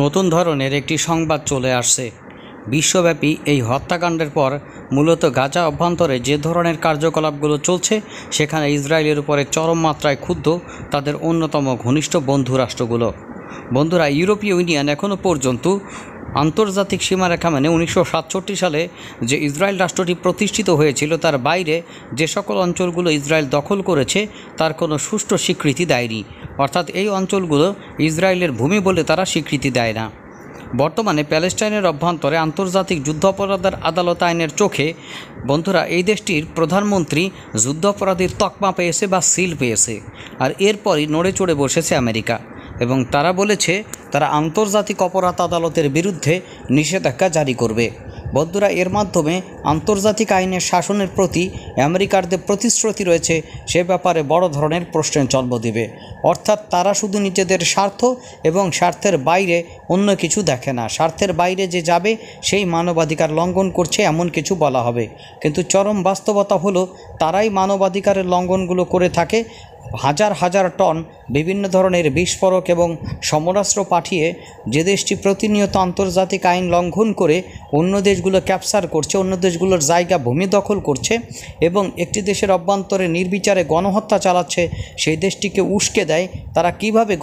নতুন ধরনের একটি সংবাদ চলে আসছে। বিশ্বব্যাপী এই হত্যাকাণ্ডের পর মূলত গাজা অভ্যন্তরে যে ধরনের কার্যকলাপগুলো চলছে সেখানে ইসরায়েলের উপরে চরম মাত্রায় ক্ষুব্ধ তাদের অন্যতম ঘনিষ্ঠ বন্ধু রাষ্ট্রগুলো। বন্ধুরা, ইউরোপীয় ইউনিয়ন এখনও পর্যন্ত আন্তর্জাতিক সীমারেখা মেনে 1967 সালে যে ইসরায়েল রাষ্ট্রটি প্রতিষ্ঠিত হয়েছিল তার বাইরে যে সকল অঞ্চলগুলো ইসরায়েল দখল করেছে তার কোনো সুষ্ঠু স্বীকৃতি দেয়নি। অর্থাৎ এই অঞ্চলগুলো ইসরায়েলের ভূমি বলে তারা স্বীকৃতি দেয় না। বর্তমানে প্যালেস্টাইনের অভ্যন্তরে আন্তর্জাতিক যুদ্ধাপরাধের আদালত আইনের চোখে বন্ধুরা এই দেশটির প্রধানমন্ত্রী যুদ্ধাপরাধীর তকমা পেয়েছে বা সিল পেয়েছে। আর এরপরই নড়ে চড়ে বসেছে আমেরিকা এবং তারা বলেছে তারা আন্তর্জাতিক অপরাধ আদালতের বিরুদ্ধে নিষেধাজ্ঞা জারি করবে। বন্ধুরা, এর মাধ্যমে আন্তর্জাতিক আইনের শাসনের প্রতি আমেরিকার যে প্রতিশ্রুতি রয়েছে সে ব্যাপারে বড় ধরনের প্রশ্নের জন্ম দেবে। অর্থাৎ তারা শুধু নিজেদের স্বার্থ এবং স্বার্থের বাইরে অন্য কিছু দেখে না। স্বার্থের বাইরে যে যাবে সেই মানবাধিকার লঙ্ঘন করছে এমন কিছু বলা হবে, কিন্তু চরম বাস্তবতা হলো তারাই মানবাধিকারের লঙ্ঘনগুলো করে থাকে। হাজার হাজার টন বিভিন্ন ধরনের বিস্ফোরক এবং সমরাস্ত্র পাঠিয়ে যে দেশটি প্রতিনিয়ত আন্তর্জাতিক আইন লঙ্ঘন করে অন্য দেশগুলো ক্যাপচার করছে, অন্য দেশগুলোর জায়গা ভূমি দখল করছে এবং একটি দেশের অভ্যন্তরে নির্বিচারে গণহত্যা চালাচ্ছে, সেই দেশটিকে উস্কে দেয় তারা কিভাবে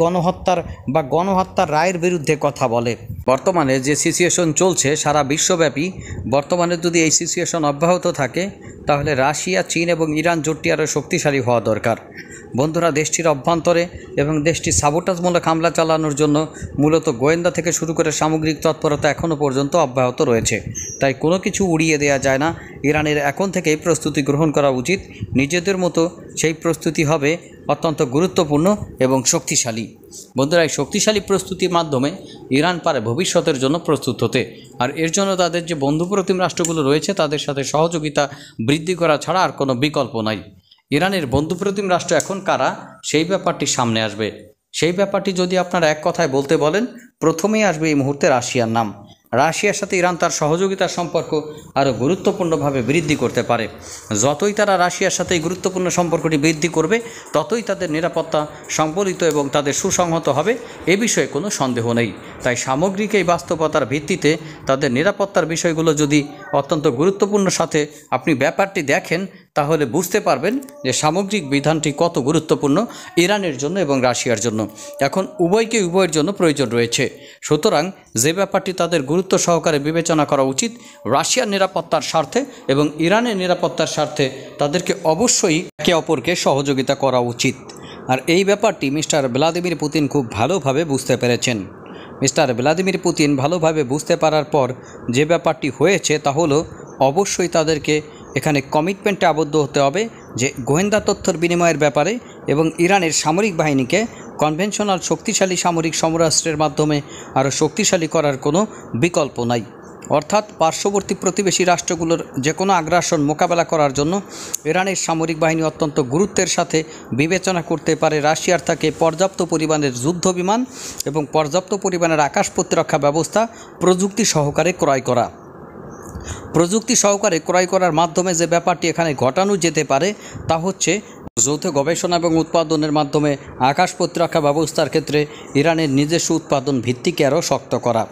গণহত্যার রায়ের বিরুদ্ধে কথা বলে। বর্তমানে যে সিচুয়েশন চলছে সারা বিশ্বব্যাপী, বর্তমানে যদি এই সিচুয়েশন অব্যাহত থাকে তাহলে রাশিয়া, চীন এবং ইরান জোটটি আরও শক্তিশালী হওয়া দরকার। বন্ধুরা, দেশটির অভ্যন্তরে এবং দেশটির সাবোটাজমূলক হামলা চালানোর জন্য মূলত গোয়েন্দা থেকে শুরু করে সামগ্রিক তৎপরতা এখনও পর্যন্ত অব্যাহত রয়েছে। তাই কোনো কিছু উড়িয়ে দেওয়া যায় না। ইরানের এখন থেকেই প্রস্তুতি গ্রহণ করা উচিত। নিজেদের মতো সেই প্রস্তুতি হবে অত্যন্ত গুরুত্বপূর্ণ এবং শক্তিশালী। বন্ধুরা, এই শক্তিশালী প্রস্তুতির মাধ্যমে ইরান পারে ভবিষ্যতের জন্য প্রস্তুত হতে। আর এর জন্য তাদের যে বন্ধুপ্রতিম রাষ্ট্রগুলো রয়েছে তাদের সাথে সহযোগিতা বৃদ্ধি করা ছাড়া আর কোনো বিকল্প নাই। ইরানের বন্ধুপ্রতিম রাষ্ট্র এখন কারা সেই ব্যাপারটি সামনে আসবে। সেই ব্যাপারটি যদি আপনারা এক কথায় বলতে বলেন, প্রথমেই আসবে এই মুহূর্তে রাশিয়ার নাম। রাশিয়ার সাথে ইরান তার সহযোগিতার সম্পর্ক আরও গুরুত্বপূর্ণভাবে বৃদ্ধি করতে পারে। যতই তারা রাশিয়ার সাথে এই গুরুত্বপূর্ণ সম্পর্কটি বৃদ্ধি করবে ততই তাদের নিরাপত্তা সম্বলিত এবং তাদের সুসংহত হবে, এ বিষয়ে কোনো সন্দেহ নেই। তাই সামগ্রিক এই বাস্তবতার ভিত্তিতে তাদের নিরাপত্তার বিষয়গুলো যদি অত্যন্ত গুরুত্বপূর্ণ সাথে আপনি ব্যাপারটি দেখেন তাহলে বুঝতে পারবেন যে সামগ্রিক বিধানটি কত গুরুত্বপূর্ণ ইরানের জন্য এবং রাশিয়ার জন্য। এখন উভয়ের জন্য প্রয়োজন রয়েছে। সুতরাং যে ব্যাপারটি তাদের গুরুত্ব সহকারে বিবেচনা করা উচিত, রাশিয়ার নিরাপত্তার স্বার্থে এবং ইরানের নিরাপত্তার স্বার্থে তাদেরকে অবশ্যই একে অপরকে সহযোগিতা করা উচিত। আর এই ব্যাপারটি মিস্টার ভ্লাদিমির পুতিন খুব ভালোভাবে বুঝতে পেরেছেন। মিস্টার ভ্লাদিমির পুতিন ভালোভাবে বুঝতে পারার পর যে ব্যাপারটি হয়েছে তা হলো অবশ্যই তাদেরকে এখানে কমিটমেন্টে আবদ্ধ হতে হবে যে গোয়েন্দা তথ্যের বিনিময়ের ব্যাপারে এবং ইরানের সামরিক বাহিনীকে কনভেনশনাল শক্তিশালী সামরিক সমরাস্ত্রের মাধ্যমে আরও শক্তিশালী করার কোনো বিকল্প নাই। অর্থাৎ পার্শ্ববর্তী প্রতিবেশী রাষ্ট্রগুলোর যে কোনো আগ্রাসন মোকাবেলা করার জন্য ইরানের সামরিক বাহিনী অত্যন্ত গুরুত্বের সাথে বিবেচনা করতে পারে রাশিয়ার থেকে পর্যাপ্ত পরিমাণের যুদ্ধ বিমান এবং পর্যাপ্ত পরিমাণের আকাশ প্রতিরক্ষা ব্যবস্থা প্রযুক্তি সহকারে ক্রয় করার মাধ্যমে যে ব্যাপারটি এখানে ঘটানো যেতে পারে তা হচ্ছে যৌথ গবেষণা এবং উৎপাদনের মাধ্যমে আকাশ প্রতিরক্ষা ব্যবস্থার ক্ষেত্রে ইরানের নিজস্ব উৎপাদন ভিত্তিকে আরও শক্ত করা।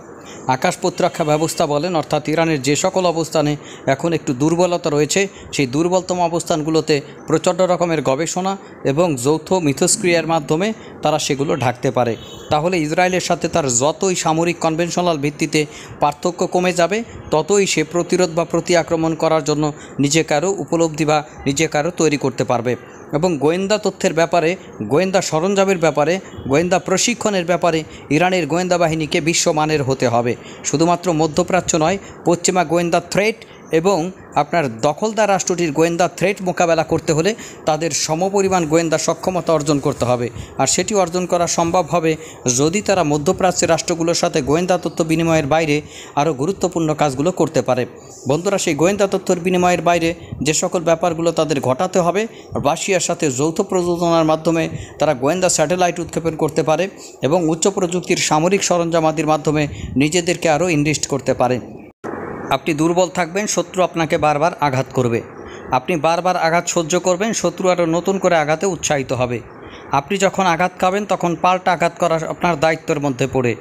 আকাশ প্রতিরক্ষা ব্যবস্থা বলেন, অর্থাৎ ইরানের যে সকল অবস্থানে এখন একটু দুর্বলতা রয়েছে সেই দুর্বলতম অবস্থানগুলোতে প্রচণ্ড রকমের গবেষণা এবং যৌথ মিথস্ক্রিয়ার মাধ্যমে তারা সেগুলো ঢাকতে পারে। তাহলে ইসরায়েলের সাথে তার যতই সামরিক কনভেনশনাল ভিত্তিতে পার্থক্য কমে যাবে ততই সে প্রতিরোধ বা প্রতি আক্রমণ করার জন্য নিজেকে আরও উপলব্ধি বা নিজেকে আরও তৈরি করতে পারবে। এবং গোয়েন্দা তথ্যের ব্যাপারে, গোয়েন্দা সরঞ্জামের ব্যাপারে, গোয়েন্দা প্রশিক্ষণের ব্যাপারে ইরানের গোয়েন্দা বাহিনীকে বিশ্বমানের হতে হবে। শুধুমাত্র মধ্যপ্রাচ্য নয়, পশ্চিমা গোয়েন্দা থ্রেট এবং আপনার দখলদার রাষ্ট্রটির গোয়েন্দা থ্রেট মোকাবেলা করতে হলে তাদের সমপরিমাণ গোয়েন্দা সক্ষমতা অর্জন করতে হবে। আর সেটি অর্জন করা সম্ভব হবে যদি তারা মধ্যপ্রাচ্যের রাষ্ট্রগুলোর সাথে গোয়েন্দা তথ্য বিনিময়ের বাইরে আরও গুরুত্বপূর্ণ কাজগুলো করতে পারে। বন্ধুরা, সেই গোয়েন্দা তথ্যের বিনিময়ের বাইরে যে সকল ব্যাপারগুলো তাদের ঘটাতে হবে, রাশিয়ার সাথে যৌথ প্রযোজনার মাধ্যমে তারা গোয়েন্দা স্যাটেলাইট উৎক্ষেপণ করতে পারে এবং উচ্চ প্রযুক্তির সামরিক সরঞ্জামাদির মাধ্যমে নিজেদেরকে আরও ইনভেস্ট করতে পারে। আপনি দুর্বল থাকবেন, শত্রু আপনাকে বারবার আঘাত করবে। আপনি বারবার আঘাত সহ্য করবেন, শত্রু আরও নতুন করে আঘাতে উৎসাহিত হবে। আপনি যখন আঘাত খাবেন তখন পাল্টা আঘাত করা আপনার দায়িত্বের মধ্যে পড়ে।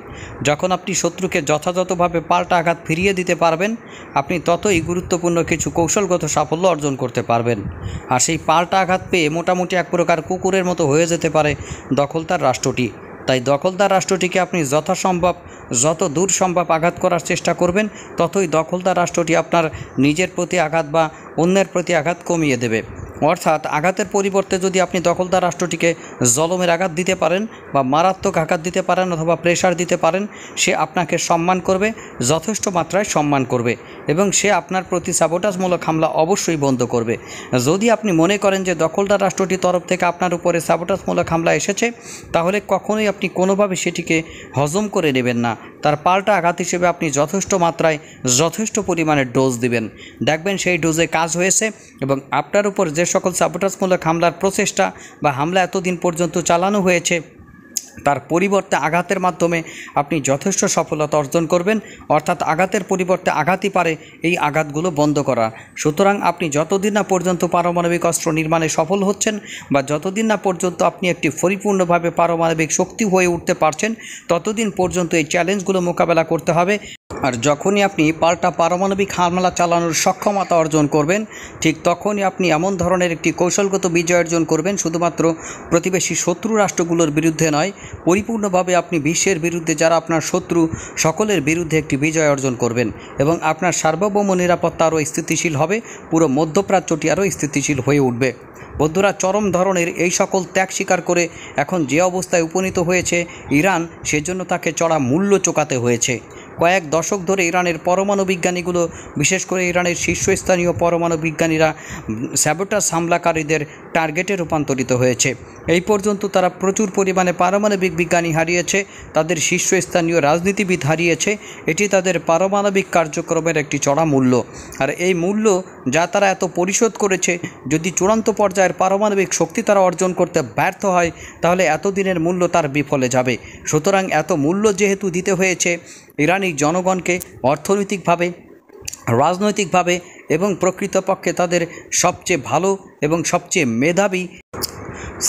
যখন আপনি শত্রুকে যথাযথভাবে পাল্টা আঘাত ফিরিয়ে দিতে পারবেন, আপনি ততই গুরুত্বপূর্ণ কিছু কৌশলগত সাফল্য অর্জন করতে পারবেন। আর সেই পাল্টা আঘাত পেয়ে মোটামুটি এক প্রকার কুকুরের মতো হয়ে যেতে পারে দখলদার রাষ্ট্রটি। তাই দখলদার রাষ্ট্রটিকে আপনি যথাসম্ভব যত দূর সম্ভব আঘাত করার চেষ্টা করবেন, ততই দখলদার রাষ্ট্রটি আপনার নিজের প্রতি আঘাত বা অন্যের প্রতি আঘাত কমিয়ে দেবে। অর্থাৎ আঘাতের পরিবর্তে যদি আপনি দখলদার রাষ্ট্রটিকে জলমের আঘাত দিতে পারেন বা মারাত্মক আঘাত দিতে পারেন অথবা প্রেশার দিতে পারেন, সে আপনাকে সম্মান করবে, যথেষ্ট মাত্রায় সম্মান করবে এবং সে আপনার প্রতি সাবোটাজমূলক হামলা অবশ্যই বন্ধ করবে। যদি আপনি মনে করেন যে দখলদার রাষ্ট্রটির তরফ থেকে আপনার উপরে সাবোটাজমূলক হামলা এসেছে, তাহলে কখনোই আপনি কোনোভাবে সেটিকে হজম করে নেবেন না। তার পাল্টা আঘাত হিসেবে আপনি যথেষ্ট মাত্রায় যথেষ্ট পরিমাণের ডোজ দিবেন। দেখবেন সেই ডোজে কাজ হয়েছে এবং আপনার উপর যে সকল সাবোটাজমূলক হামলার প্রচেষ্টা বা হামলা এতদিন পর্যন্ত চালানো হয়েছে, তার পরিবর্তে আঘাতের মাধ্যমে আপনি যথেষ্ট সফলতা অর্জন করবেন। অর্থাৎ আঘাতের পরিবর্তে আঘাতই পারে এই আঘাতগুলো বন্ধ করা। সুতরাং আপনি যতদিন না পর্যন্ত পারমাণবিক অস্ত্র নির্মাণে সফল হচ্ছেন বা যতদিন না পর্যন্ত আপনি একটি পরিপূর্ণভাবে পারমাণবিক শক্তি হয়ে উঠতে পারছেন, ততদিন পর্যন্ত এই চ্যালেঞ্জগুলো মোকাবেলা করতে হবে। আর যখনই আপনি পাল্টা পারমাণবিক হামলা চালানোর সক্ষমতা অর্জন করবেন, ঠিক তখনই আপনি এমন ধরনের একটি কৌশলগত বিজয় অর্জন করবেন, শুধুমাত্র প্রতিবেশী শত্রু রাষ্ট্রগুলোর বিরুদ্ধে নয়, পরিপূর্ণভাবে আপনি বিশ্বের বিরুদ্ধে যারা আপনার শত্রু সকলের বিরুদ্ধে একটি বিজয় অর্জন করবেন এবং আপনার সার্বভৌম নিরাপত্তা আরও স্থিতিশীল হবে, পুরো মধ্যপ্রাচ্যটি আরও স্থিতিশীল হয়ে উঠবে। বন্ধুরা, চরম ধরনের এই সকল ত্যাগ স্বীকার করে এখন যে অবস্থায় উপনীত হয়েছে ইরান, সেজন্য তাকে চড়া মূল্য চোকাতে হয়েছে। কয়েক দশক ধরে ইরানের পরমাণু বিজ্ঞানীগুলো, বিশেষ করে ইরানের শীর্ষস্থানীয় পরমাণু বিজ্ঞানীরা স্যাবোটাজ হামলাকারীদের টার্গেটে রূপান্তরিত হয়েছে। এই পর্যন্ত তারা প্রচুর পরিমাণে পারমাণবিক বিজ্ঞানী হারিয়েছে, তাদের শীর্ষস্থানীয় রাজনীতিবিদ হারিয়েছে। এটি তাদের পারমাণবিক কার্যক্রমের একটি চড়া মূল্য। আর এই মূল্য যা তারা এত পরিশোধ করেছে, যদি চূড়ান্ত পর্যায়ের পারমাণবিক শক্তি তারা অর্জন করতে ব্যর্থ হয়, তাহলে এতদিনের মূল্য তার বিফলে যাবে। সুতরাং এত মূল্য যেহেতু দিতে হয়েছে, ইরানি জনগণকে অর্থনৈতিকভাবে, রাজনৈতিকভাবে এবং প্রকৃতপক্ষে তাদের সবচেয়ে ভালো এবং সবচেয়ে মেধাবী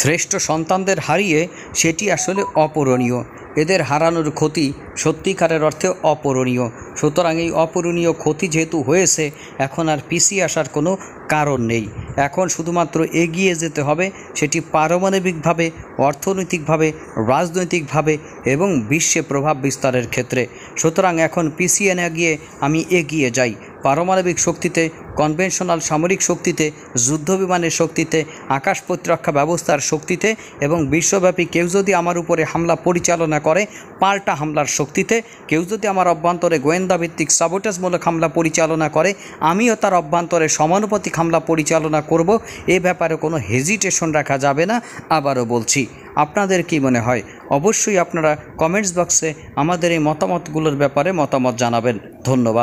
শ্রেষ্ঠ সন্তানদের হারিয়ে সেটি আসলে অপূরণীয়। এদের হারানোর ক্ষতি সত্যিকারের অর্থে অপূরণীয়। সুতরাং এই অপূরণীয় ক্ষতি যেহেতু হয়েছে, এখন আর পিছিয়ে আসার কোনো কারণ নেই। এখন শুধুমাত্র এগিয়ে যেতে হবে, সেটি পারমাণবিকভাবে, অর্থনৈতিকভাবে, রাজনৈতিকভাবে এবং বিশ্বে প্রভাব বিস্তারের ক্ষেত্রে। সুতরাং এখন পিছিয়ে না গিয়ে আমি এগিয়ে যাই। পারমাণবিক শক্তিতে, কনভেনশনাল সামরিক শক্তিতে, যুদ্ধবিমানের শক্তিতে, আকাশ প্রতিরক্ষা ব্যবস্থার শক্তিতে এবং বিশ্বব্যাপী কেউ যদি আমার উপরে হামলা পরিচালনা করে পাল্টা হামলার শক্তিতে, কেউ যদি আমার অভ্যন্তরে গোয়েন্দাভিত্তিক সাবোটাজমূলক হামলা পরিচালনা করে, আমিও তার অভ্যন্তরে সমানুপাতিক হামলা পরিচালনা করব। এ ব্যাপারে কোনো হেজিটেশন রাখা যাবে না। আবারও বলছি, আপনাদের কি মনে হয়? অবশ্যই আপনারা কমেন্টস বক্সে আমাদের এই মতামতগুলোর ব্যাপারে মতামত জানাবেন। ধন্যবাদ।